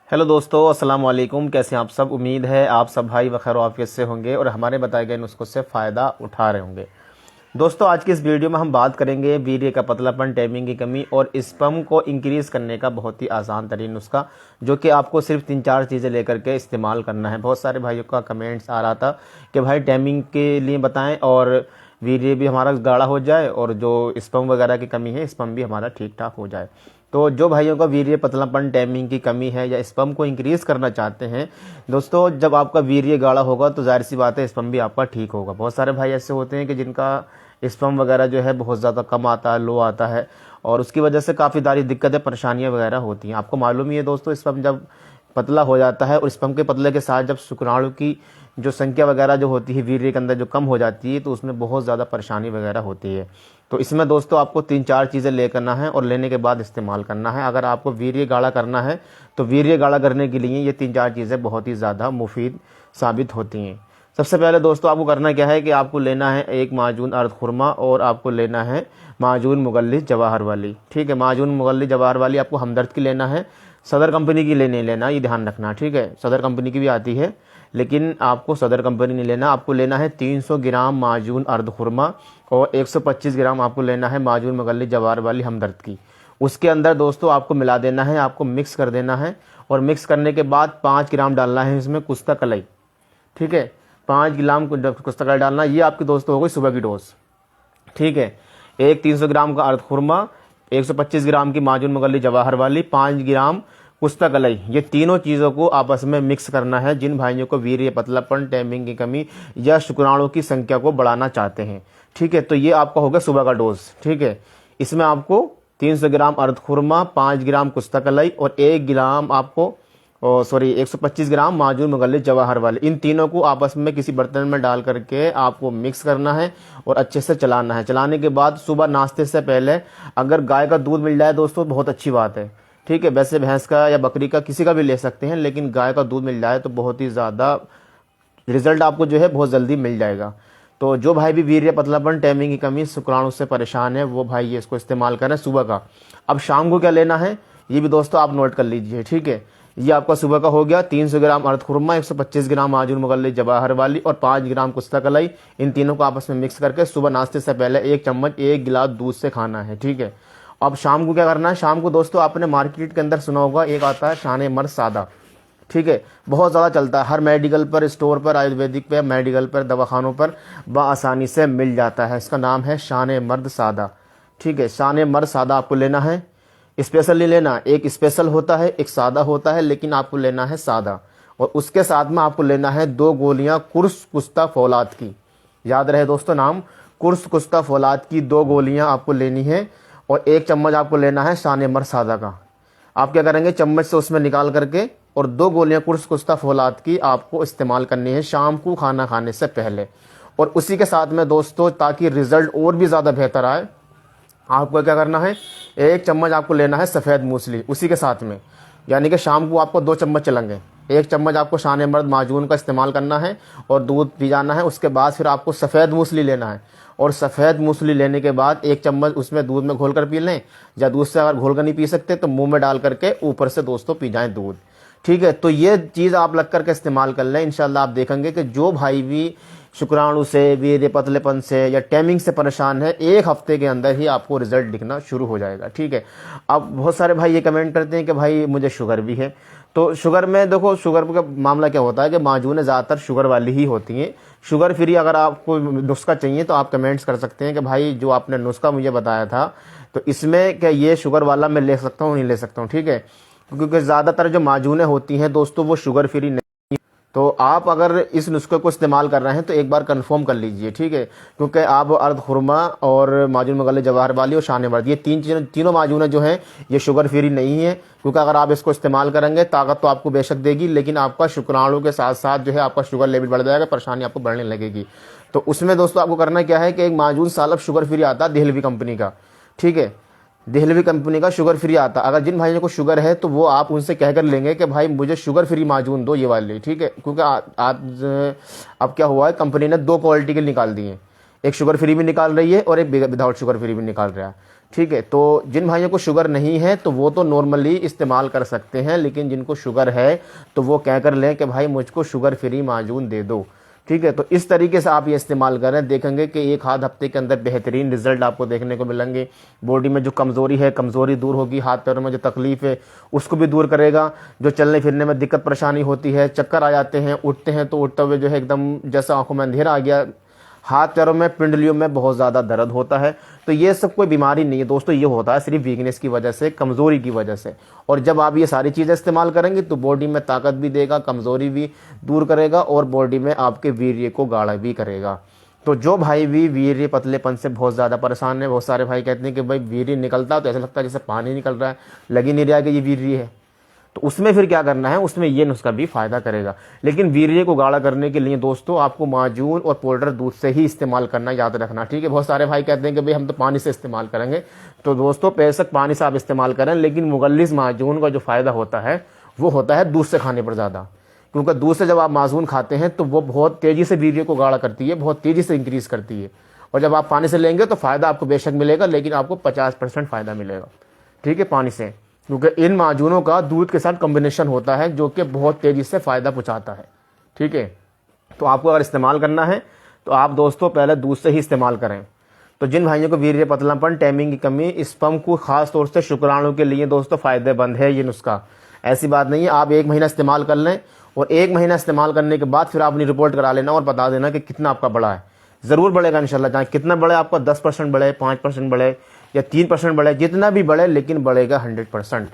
Hello दोस्तों, अस्सलाम वालेकुम। कैसे हैं आप सब। उम्मीद है आप सब भाई बखैर आफियत से होंगे और हमारे बताए गए नुस्खों से फ़ायदा उठा रहे होंगे। दोस्तों, आज की इस वीडियो में हम बात करेंगे वीर्य का पतलापन, टाइमिंग की कमी और स्पर्म को इंक्रीज़ करने का बहुत ही आसान तरीन नुस्खा, जो कि आपको सिर्फ 3-4 चीज़ें लेकर के इस्तेमाल करना है। बहुत सारे भाइयों का कमेंट्स आ रहा था कि भाई टाइमिंग के लिए बताएं और वीर्य भी हमारा गाढ़ा हो जाए और जो स्पर्म वगैरह की कमी है स्पर्म भी हमारा ठीक ठाक हो जाए। तो जो भाइयों का वीर्य पतलापन, टाइमिंग की कमी है या स्पर्म को इंक्रीज़ करना चाहते हैं, दोस्तों जब आपका वीर्य गाढ़ा होगा तो जाहिर सी बात है स्पर्म भी आपका ठीक होगा। बहुत सारे भाई ऐसे होते हैं कि जिनका स्पर्म वगैरह जो है बहुत ज़्यादा कम आता है, लो आता है और उसकी वजह से काफ़ी सारी दिक्कतें, परेशानियां वगैरह होती हैं। आपको मालूम ही है दोस्तों, स्पर्म जब पतला हो जाता है और स्पर्म के पतले के साथ जब शुक्राणु की जो संख्या वगैरह जो होती है वीर्य के अंदर जो कम हो जाती है तो उसमें बहुत ज़्यादा परेशानी वगैरह होती है। तो इसमें दोस्तों आपको 3-4 चीज़ें ले करना है और लेने के बाद इस्तेमाल करना है। अगर आपको वीर्य गाढ़ा करना है तो वीर्य गाढ़ा करने के लिए ये 3-4 चीज़ें बहुत ही ज़्यादा मुफीद साबित होती हैं। सबसे पहले दोस्तों आपको करना क्या है कि आपको लेना है एक माजून अर्द खुरमा और आपको लेना है माजून मुगल्लिस जवाहर वाली। ठीक है, माजून मुगल्लिस जवाहर वाली आपको हमदर्द की लेना है, सदर कंपनी की नहीं लेना, ये ध्यान रखना। ठीक है, सदर कंपनी की भी आती है लेकिन आपको सदर कंपनी नहीं लेना। आपको लेना है 300 ग्राम माजून अर्द खुरमा और 125 ग्राम आपको लेना है माजून मुगल्लिस जवाहर वाली हमदर्द की। उसके अंदर दोस्तों आपको मिला देना है, आपको मिक्स कर देना है और मिक्स करने के बाद 5 ग्राम डालना है इसमें कुस्ता कलाई। ठीक है, 5 ग्राम कुस्ता कलाई डालना। ये आपकी दोस्तों हो गई सुबह की डोज। ठीक है, एक 300 ग्राम का अर्द खुरमा, 125 ग्राम की माजून मुगल्लिस जवाहर वाली, 5 ग्राम कुस्ता कलाई, ये तीनों चीज़ों को आपस में मिक्स करना है जिन भाइयों को वीर्य पतलापन, टाइमिंग की कमी या शुक्राणु की संख्या को बढ़ाना चाहते हैं। ठीक है, तो ये आपका होगा सुबह का डोज। ठीक है, इसमें आपको 300 ग्राम अर्द खुरमा, 5 ग्राम कुस्ता कलाई और 1 ग्राम आपको 125 ग्राम माजून मुगल्लिस जवाहर वाले, इन तीनों को आपस में किसी बर्तन में डाल करके आपको मिक्स करना है और अच्छे से चलाना है। चलाने के बाद सुबह नाश्ते से पहले अगर गाय का दूध मिल जाए दोस्तों बहुत अच्छी बात है। ठीक है, वैसे भैंस का या बकरी का किसी का भी ले सकते हैं, लेकिन गाय का दूध मिल जाए तो बहुत ही ज़्यादा रिजल्ट आपको जो है बहुत जल्दी मिल जाएगा। तो जो भाई भी वीर्य पतलापन, टाइमिंग की कमी, शुक्राणु से परेशान है वो भाई ये इसको इस्तेमाल करें सुबह का। अब शाम को क्या लेना है ये भी दोस्तों आप नोट कर लीजिए। ठीक है, ये आपका सुबह का हो गया 300 ग्राम अर्द खुरमा, 125 ग्राम माजून मुगल्लिस जवाहर वाली और 5 ग्राम कुस्ता कलाई। इन तीनों को आपस में मिक्स करके सुबह नाश्ते से पहले 1 चम्मच 1 गिलास दूध से खाना है। ठीक है, अब शाम को क्या करना है। शाम को दोस्तों आपने मार्केट के अंदर सुना होगा एक आता है शाने मर्द सादा। ठीक है, बहुत ज़्यादा चलता है, हर मेडिकल पर, स्टोर पर, आयुर्वेदिक पे, मेडिकल पर, दवाखानों पर बआसानी से मिल जाता है। इसका नाम है शाने मर्द सादा। ठीक है, शाने मर्द सादा आपको लेना है, स्पेशल नहीं लेना। एक स्पेशल होता है, एक सादा होता है, लेकिन आपको लेना है सादा। और उसके साथ में आपको लेना है 2 गोलियां कुर्स कुस्ता फौलाद की। याद रहे दोस्तों नाम, कुर्स कुस्ता फौलाद की 2 गोलियां आपको लेनी है और 1 चम्मच आपको लेना है शाने मर्द सादा का। आप क्या करेंगे, चम्मच से उसमें निकाल करके और 2 गोलियां कुर्स कुस्ता फौलाद की आपको इस्तेमाल करनी है शाम को खाना खाने से पहले। और उसी के साथ में दोस्तों ताकि रिजल्ट और भी ज़्यादा बेहतर आए, आपको क्या करना है, 1 चम्मच आपको लेना है सफ़ेद मूसली उसी के साथ में। यानी कि शाम को आपको 2 चम्मच चलेंगे। 1 चम्मच आपको शाने मर्द माजून का इस्तेमाल करना है और दूध पी जाना है। उसके बाद फिर आपको सफ़ेद मूसली लेना है और सफ़ेद मूसली लेने के बाद 1 चम्मच उसमें दूध में घोल कर पी लें, या दूध से अगर घोल कर नहीं पी सकते तो मुंह में डाल करके ऊपर से दोस्तों पी जाएं दूध। ठीक है, तो ये चीज़ आप लग करके इस्तेमाल कर लें। इंशाल्लाह आप देखेंगे कि जो भाई भी शुक्राणु से, वीर्य पतलेपन से या टाइमिंग से परेशान है, 1 हफ्ते के अंदर ही आपको रिजल्ट दिखना शुरू हो जाएगा। ठीक है, अब बहुत सारे भाई ये कमेंट करते हैं कि भाई मुझे शुगर भी है। तो शुगर में देखो, शुगर का मामला क्या होता है कि माजून ज़्यादातर शुगर वाली ही होती हैं। शुगर फ्री अगर आपको नुस्खा चाहिए तो आप कमेंट्स कर सकते हैं कि भाई जो आपने नुस्खा मुझे बताया था तो इसमें क्या ये शुगर वाला मैं ले सकता हूँ, नहीं ले सकता हूँ। ठीक है, क्योंकि ज़्यादातर जो माजूनें होती हैं दोस्तों वो शुगर फ्री नहीं। तो आप अगर इस नुस्खे को इस्तेमाल कर रहे हैं तो एक बार कंफर्म कर लीजिए। ठीक है, क्योंकि आप अर्द खुरमा और माजून मुगल्लिस जवाहर वाली और शाने मर्द, ये तीनों माजूनें जो हैं ये शुगर फ्री नहीं है। क्योंकि अगर आप इसको इस्तेमाल करेंगे ताकत तो आपको बेशक देगी, लेकिन आपका शुक्राणु के साथ साथ जो है आपका शुगर लेवल बढ़ जाएगा, परेशानी आपको बढ़ने लगेगी। तो उसमें दोस्तों आपको करना क्या है कि एक माजून सालब शुगर फ्री आता है देहलवी कंपनी का। ठीक है, देहलवी कंपनी का शुगर फ्री आता। अगर जिन भाइयों को शुगर है तो वो आप उनसे कहकर लेंगे कि भाई मुझे शुगर फ्री माजून दो, ये वाली। ठीक है, क्योंकि आज अब क्या हुआ है, कंपनी ने 2 क्वालिटी के निकाल दिए, एक शुगर फ्री भी निकाल रही है और एक विदाउट शुगर फ्री भी निकाल रहा है। ठीक है। तो जिन भाइयों को शुगर नहीं है तो वो तो नॉर्मली इस्तेमाल कर सकते हैं, लेकिन जिनको शुगर है तो वो कह कर लें कि भाई मुझको शुगर फ्री माजून दे दो। ठीक है। तो इस तरीके से आप ये इस्तेमाल करें, देखेंगे कि एक आध हफ्ते के अंदर बेहतरीन रिजल्ट आपको देखने को मिलेंगे। बॉडी में जो कमज़ोरी है, कमज़ोरी दूर होगी। हाथ पैरों में जो तकलीफ है उसको भी दूर करेगा। जो चलने फिरने में दिक्कत परेशानी होती है, चक्कर आ जाते हैं, उठते हैं तो उठते हुए जो है एकदम जैसा आंखों में अंधेरा आ गया, हाथ पैरों में पिंडलियों में बहुत ज़्यादा दर्द होता है, तो ये सब कोई बीमारी नहीं है दोस्तों। ये होता है सिर्फ वीकनेस की वजह से, कमज़ोरी की वजह से। और जब आप ये सारी चीज़ें इस्तेमाल करेंगे तो बॉडी में ताकत भी देगा, कमज़ोरी भी दूर करेगा और बॉडी में आपके वीर्य को गाढ़ा भी करेगा। तो जो भाई भी वीर्य पतलेपन से बहुत ज़्यादा परेशान है, बहुत सारे भाई कहते हैं कि भाई वीर्य निकलता तो ऐसा लगता है जैसे पानी निकल रहा है, लग ही नहीं रहा कि ये वीर्य है। तो उसमें फिर क्या करना है, उसमें ये नुस्खा भी फ़ायदा करेगा। लेकिन वीर्य को गाढ़ा करने के लिए दोस्तों आपको माजून और पाउडर दूध से ही इस्तेमाल करना याद रखना। ठीक है। बहुत सारे भाई कहते हैं कि भाई हम तो पानी से इस्तेमाल करेंगे, तो दोस्तों बेशक पानी से आप इस्तेमाल करें, लेकिन मुगल्लिस माजून का जो फ़ायदा होता है वो होता है दूध से खाने पर ज़्यादा। क्योंकि दूध से जब आप माजून खाते हैं तो वो बहुत तेज़ी से वीर्य को गाढ़ा करती है, बहुत तेज़ी से इंक्रीज करती है। और जब आप पानी से लेंगे तो फ़ायदा आपको बेशक मिलेगा, लेकिन आपको 50% फ़ायदा मिलेगा। ठीक है, पानी से, क्योंकि इन माजूनों का दूध के साथ कॉम्बिनेशन होता है जो कि बहुत तेज़ी से फ़ायदा पहुंचाता है। ठीक है। तो आपको अगर इस्तेमाल करना है तो आप दोस्तों पहले दूध से ही इस्तेमाल करें। तो जिन भाइयों को वीर्य पतलापन, टाइमिंग की कमी, स्पर्म को खास तौर से शुक्राणु के लिए दोस्तों फ़ायदेमंद है ये नुस्खा। ऐसी बात नहीं है, आप 1 महीना इस्तेमाल कर लें और 1 महीना इस्तेमाल करने के बाद फिर आप अपनी रिपोर्ट करा लेना और बता देना कि कितना आपका बढ़ा है। ज़रूर बढ़ेगा इंशाल्लाह। चाहे कितना बढ़े, आपका 10% बढ़े, 5% बढ़े या 3% बढ़े, जितना भी बढ़े, लेकिन बढ़ेगा 100%।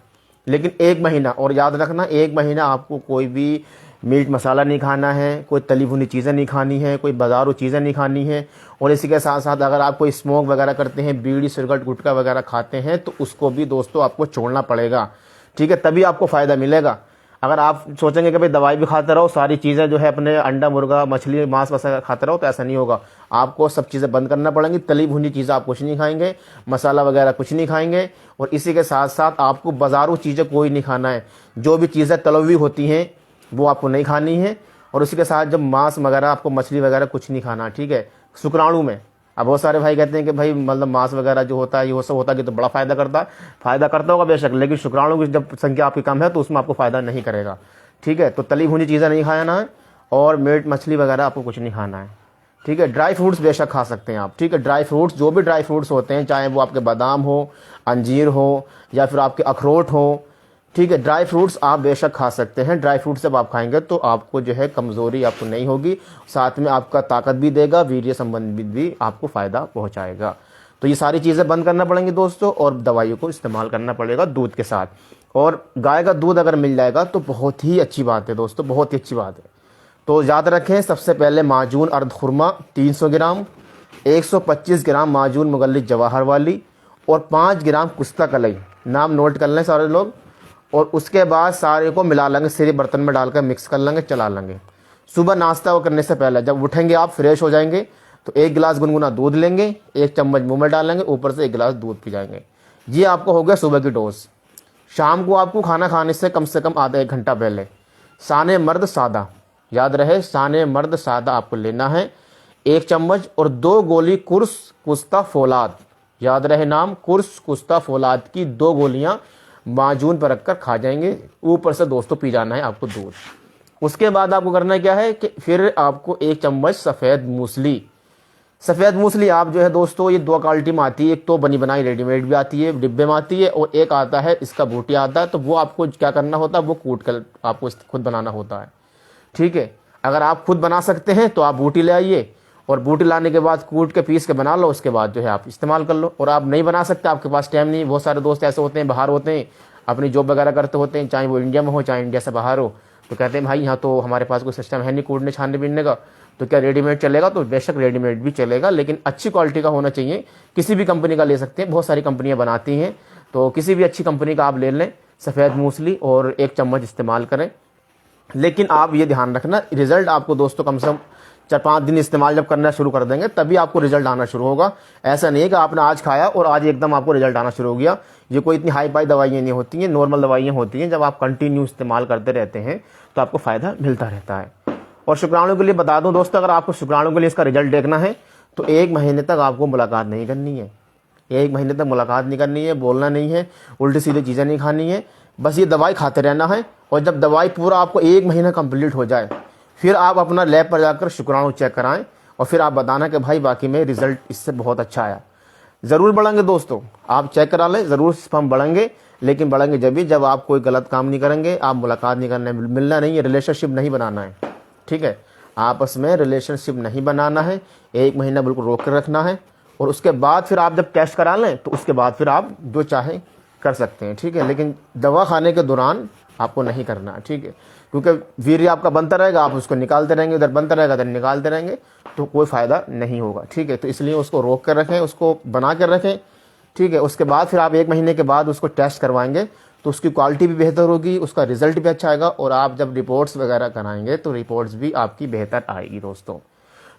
लेकिन 1 महीना, और याद रखना 1 महीना आपको कोई भी मीट मसाला नहीं खाना है, कोई तली भुनी चीज़ें नहीं खानी है, कोई बाजारू चीज़ें नहीं खानी है। और इसी के साथ साथ अगर आप कोई स्मोक वगैरह करते हैं, बीड़ी सिगरेट गुटखा वगैरह खाते हैं, तो उसको भी दोस्तों आपको छोड़ना पड़ेगा। ठीक है, तभी आपको फ़ायदा मिलेगा। अगर आप सोचेंगे कि भाई दवाई भी खाते रहो, सारी चीज़ें जो है अपने अंडा मुर्गा मछली मांस वगैरह खाते रहो, तो ऐसा नहीं होगा। आपको सब चीज़ें बंद करना पड़ेंगी। तली भुनी चीज़ें आप कुछ नहीं खाएंगे, मसाला वगैरह कुछ नहीं खाएंगे, और इसी के साथ साथ आपको बाजारू चीज़ें कोई नहीं खाना है। जो भी चीज़ें तली हुई होती हैं वो आपको नहीं खानी है, और उसी के साथ जब मांस वगैरह आपको मछली वगैरह कुछ नहीं खाना। ठीक है। शुक्राणु में अब बहुत सारे भाई कहते हैं कि भाई मतलब मांस वगैरह जो होता है ये वो सब होता है कि तो बड़ा फ़ायदा करता है। फ़ायदा करता होगा बेशक, लेकिन शुक्राणु की जब संख्या आपकी कम है तो उसमें आपको फ़ायदा नहीं करेगा। ठीक है। तो तली भुनी चीज़ें नहीं खाना है, और मीट मछली वगैरह आपको कुछ नहीं खाना है। ठीक है। ड्राई फ्रूट्स बेशक खा सकते हैं आप। ठीक है। ड्राई फ्रूट्स, जो भी ड्राई फ्रूट्स होते हैं, चाहे वो आपके बादाम हो, अंजीर हो, या फिर आपके अखरोट हो। ठीक है। ड्राई फ्रूट्स आप बेशक खा सकते हैं। ड्राई फ्रूट्स जब आप खाएंगे तो आपको जो है कमज़ोरी आपको नहीं होगी, साथ में आपका ताकत भी देगा, वीर्य संबंधित भी आपको फ़ायदा पहुंचाएगा। तो ये सारी चीज़ें बंद करना पड़ेंगी दोस्तों, और दवाइयों को इस्तेमाल करना पड़ेगा दूध के साथ। और गाय का दूध अगर मिल जाएगा तो बहुत ही अच्छी बात है दोस्तों, बहुत ही अच्छी बात है। तो याद रखें, सबसे पहले माजून अर्ध खुरमा 300 ग्राम, 125 ग्राम माजून मुगल्लिस जवाहर वाली, और 5 ग्राम कुश्ता कलई। नाम नोट कर लें सारे लोग। और उसके बाद सारे को मिला लेंगे, सिर्फ बर्तन में डालकर मिक्स कर लेंगे, चला लेंगे। सुबह नाश्ता करने से पहले जब उठेंगे आप फ्रेश हो जाएंगे तो 1 गिलास गुनगुना दूध लेंगे, 1 चम्मच मुंह में डालेंगे, ऊपर से 1 गिलास दूध पी जाएंगे। ये आपको हो गया सुबह की डोज। शाम को आपको खाना खाने से कम आधा 1 घंटा पहले साने मर्द सादा, याद रहे साने मर्द सादा आपको लेना है, 1 चम्मच, और 2 गोली कुर्स कुश्ता फौलाद, याद रहे नाम, कुर्स कुश्ता फौलाद की 2 गोलियां माजून पर रखकर खा जाएंगे। ऊपर से दोस्तों पी जाना है आपको दूध। उसके बाद आपको करना क्या है कि फिर आपको 1 चम्मच सफ़ेद मूसली। सफ़ेद मूसली आप जो है दोस्तों ये 2 क्वालिटी में आती है, एक तो बनी बनाई रेडीमेड भी आती है, डिब्बे में आती है, और एक आता है इसका बूटी आता है। तो वो आपको क्या करना होता है, वो कूट कर आपको खुद बनाना होता है। ठीक है। अगर आप खुद बना सकते हैं तो आप बूटी ले आइए, और बूटी लाने के बाद कूट के पीस के बना लो, उसके बाद जो है आप इस्तेमाल कर लो। और आप नहीं बना सकते, आपके पास टाइम नहीं, बहुत सारे दोस्त ऐसे होते हैं बाहर होते हैं, अपनी जॉब वगैरह करते होते हैं, चाहे वो इंडिया में हो चाहे इंडिया से बाहर हो, तो कहते हैं भाई यहाँ तो हमारे पास कोई सिस्टम है नहीं कूटने छानने बीनने का, तो क्या रेडीमेड चलेगा? तो बेशक रेडीमेड भी चलेगा, लेकिन अच्छी क्वालिटी का होना चाहिए। किसी भी कंपनी का ले सकते हैं, बहुत सारी कंपनियाँ बनाती हैं, तो किसी भी अच्छी कंपनी का आप ले लें सफ़ेद मूसली, और 1 चम्मच इस्तेमाल करें। लेकिन आप ये ध्यान रखना, रिजल्ट आपको दोस्तों कम से कम 4-5 दिन इस्तेमाल जब करना शुरू कर देंगे तभी आपको रिजल्ट आना शुरू होगा। ऐसा नहीं है कि आपने आज खाया और आज एकदम आपको रिजल्ट आना शुरू हो गया। ये कोई इतनी हाई फाई दवाइयाँ नहीं होती हैं, नॉर्मल दवाइयाँ होती हैं। जब आप कंटिन्यू इस्तेमाल करते रहते हैं तो आपको फ़ायदा मिलता रहता है। और शुक्राणु के लिए बता दूं दोस्तों, अगर आपको शुक्राणु के लिए इसका रिजल्ट देखना है तो 1 महीने तक आपको मुलाकात नहीं करनी है। 1 महीने तक मुलाकात नहीं करनी है, बोलना नहीं है, उल्टी सीधी चीज़ें नहीं खानी है, बस ये दवाई खाते रहना है। और जब दवाई पूरा आपको 1 महीना कंप्लीट हो जाए, फिर आप अपना लैब पर जाकर शुक्राणु चेक कराएं और फिर आप बताना कि भाई बाकी में रिजल्ट इससे बहुत अच्छा आया। ज़रूर बढ़ेंगे दोस्तों, आप चेक करा लें, ज़रूर स्पर्म बढ़ेंगे, लेकिन बढ़ेंगे जब आप कोई गलत काम नहीं करेंगे, आप मुलाकात नहीं करना है, मिलना नहीं है, रिलेशनशिप नहीं बनाना है, ठीक है, आपस में रिलेशनशिप नहीं बनाना है, 1 महीना बिल्कुल रोक कर रखना है। और उसके बाद फिर आप जब टेस्ट करा लें तो उसके बाद फिर आप जो चाहें कर सकते हैं, ठीक है, लेकिन दवा खाने के दौरान आपको नहीं करना है, ठीक है, क्योंकि वीर्य आपका बनता रहेगा, आप उसको निकालते रहेंगे, उधर बनता रहेगा इधर निकालते रहेंगे, तो कोई फ़ायदा नहीं होगा, ठीक है। तो इसलिए उसको रोक कर रखें, उसको बना कर रखें, ठीक है। उसके बाद फिर आप 1 महीने के बाद उसको टेस्ट करवाएंगे तो उसकी क्वालिटी भी बेहतर होगी, उसका रिजल्ट भी अच्छा आएगा, और आप जब रिपोर्ट्स वगैरह कराएंगे तो रिपोर्ट्स भी आपकी बेहतर आएगी दोस्तों।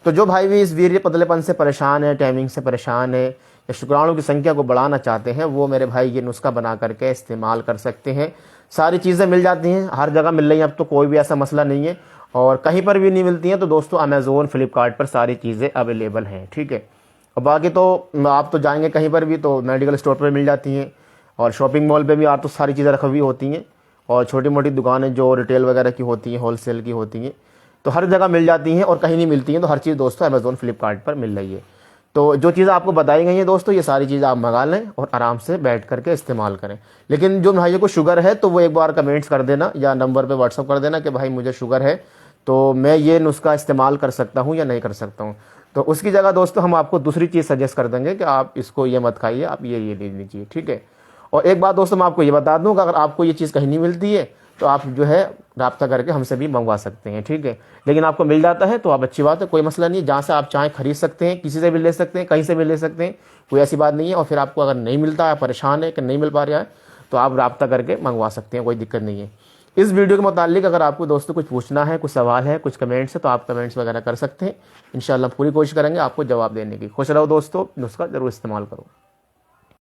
तो जो भाई भी इस वीर्य पतलेपन से परेशान है, टाइमिंग से परेशान है, या शुक्राणु की संख्या को बढ़ाना चाहते हैं, वो मेरे भाई ये नुस्खा बना करके इस्तेमाल कर सकते हैं। सारी चीज़ें मिल जाती हैं, हर जगह मिल रही हैं, अब तो कोई भी ऐसा मसला नहीं है, और कहीं पर भी नहीं मिलती हैं तो दोस्तों अमेज़ोन, फ्लिपकार्ट पर सारी चीज़ें अवेलेबल हैं, ठीक है। और बाकी तो आप तो जाएंगे कहीं पर भी तो मेडिकल स्टोर पर मिल जाती हैं, और शॉपिंग मॉल पे भी आप तो सारी चीज़ें रखी हुई होती हैं, और छोटी मोटी दुकानें जो रिटेल वगैरह की होती हैं, होलसेल की होती हैं, तो हर जगह मिल जाती हैं, और कहीं नहीं मिलती हैं तो हर चीज़ दोस्तों अमेज़ोन, फ्लिपकार्ट पर मिल रही है। तो जो चीज़ आपको बताई गई है दोस्तों, ये सारी चीज़ आप मंगा लें और आराम से बैठ करके इस्तेमाल करें। लेकिन जो भाइयों को शुगर है तो वो एक बार कमेंट्स कर देना या नंबर पे व्हाट्सअप कर देना कि भाई मुझे शुगर है तो मैं ये नुस्खा इस्तेमाल कर सकता हूँ या नहीं कर सकता हूँ। तो उसकी जगह दोस्तों हम आपको दूसरी चीज़ सजेस्ट कर देंगे कि आप इसको ये मत खाइए, आप ये ले लीजिए, ठीक है। और एक बात दोस्तों मैं आपको ये बता दूँ कि अगर आपको ये चीज़ कहीं नहीं मिलती है तो आप जो है राब्ता करके हमसे भी मंगवा सकते हैं, ठीक है। लेकिन आपको मिल जाता है तो आप अच्छी बात है, कोई मसला नहीं है, जहाँ से आप चाहें खरीद सकते हैं, किसी से भी ले सकते हैं, कहीं से भी ले सकते हैं, कोई ऐसी बात नहीं है। और फिर आपको अगर नहीं मिलता है, परेशान है कि नहीं मिल पा रहा है, तो आप राब्ता करके मंगवा सकते हैं, कोई दिक्कत नहीं है। इस वीडियो के मुतालिक अगर आपको दोस्तों कुछ पूछना है, कुछ सवाल है, कुछ कमेंट्स है, तो आप कमेंट्स वगैरह कर सकते हैं। इंशाल्लाह पूरी कोशिश करेंगे आपको जवाब देने की। खुश रहो दोस्तों, नुस्खा जरूर इस्तेमाल करो।